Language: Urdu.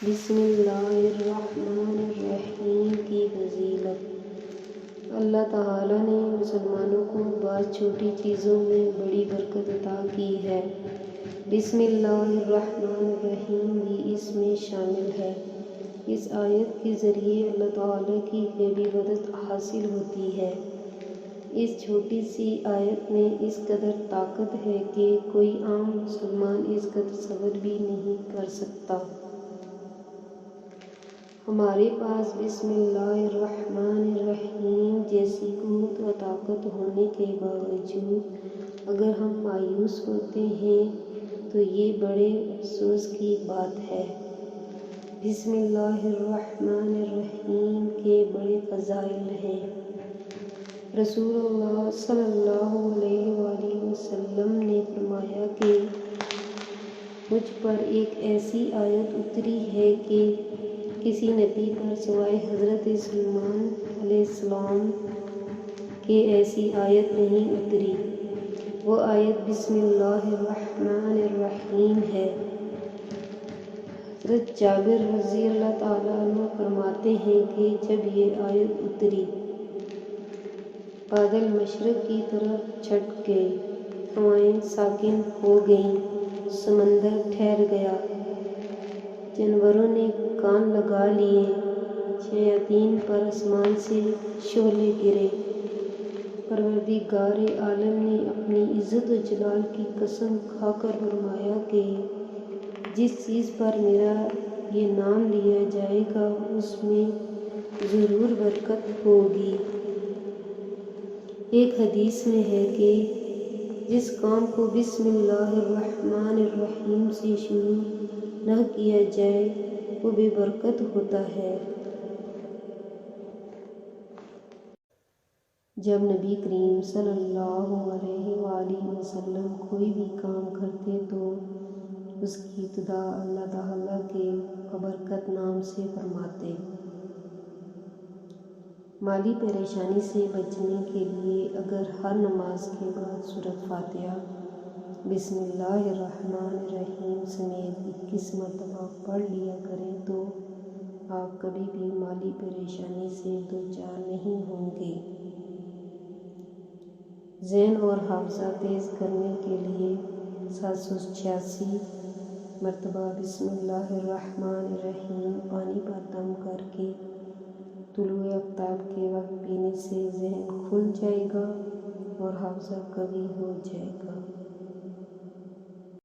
بسم اللہ الرحمن الرحیم کی فضیلت۔ اللہ تعالیٰ نے مسلمانوں کو بعض چھوٹی چیزوں میں بڑی برکت عطا کی ہے۔ بسم اللہ الرحمن الرحیم بھی اس میں شامل ہے۔ اس آیت کے ذریعے اللہ تعالیٰ کی غیبی مدد حاصل ہوتی ہے۔ اس چھوٹی سی آیت میں اس قدر طاقت ہے کہ کوئی عام مسلمان اس کا تصور بھی نہیں کر سکتا۔ ہمارے پاس بسم اللہ الرحمن الرحیم جیسی قوت و طاقت ہونے کے باوجود اگر ہم مایوس ہوتے ہیں تو یہ بڑے افسوس کی بات ہے۔ بسم اللہ الرحمن الرحیم کے بڑے فضائل ہیں۔ رسول اللہ صلی اللہ علیہ وآلہ وسلم نے فرمایا کہ مجھ پر ایک ایسی آیت اتری ہے کہ کسی نبی پر سوائے حضرت سلیمان علیہ السلام کے ایسی آیت نہیں اتری۔ وہ آیت بسم اللہ الرحمن الرحیم ہے۔ حضرت جابر رضی اللہ تعالیٰ عنہ فرماتے ہیں کہ جب یہ آیت اتری، بادل مشرق کی طرف چھٹ گئے، ہوائیں ساکن ہو گئیں، سمندر ٹھہر گیا، جانوروں نے کان لگا لیے، شیاطین پر آسمان سے شعلے گرے۔ پروردگار عالم نے اپنی عزت و جلال کی قسم کھا کر فرمایا کہ جس چیز پر میرا یہ نام لیا جائے گا اس میں ضرور برکت ہوگی۔ ایک حدیث میں ہے کہ جس کام کو بسم اللہ الرحمن الرحیم سے شروع نہ کیا جائے وہ بے برکت ہوتا ہے۔ جب نبی کریم صلی اللہ علیہ وآلہ وسلم کوئی بھی کام کرتے تو اس کی ابتدا اللہ تعالیٰ کے بابرکت نام سے فرماتے۔ مالی پریشانی سے بچنے کے لیے اگر ہر نماز کے بعد سورۃ فاتحہ بسم اللہ الرحمن الرحیم سمیت 21 مرتبہ پڑھ لیا کریں تو آپ کبھی بھی مالی پریشانی سے دوچار نہیں ہوں گے۔ ذہن اور حافظہ تیز کرنے کے لیے 786 مرتبہ بسم اللہ الرحمن الرحیم پانی پر دم کر کے طلوع آفتاب کے وقت پینے سے ذہن کھل جائے گا اور حافظہ قوی ہو جائے گا۔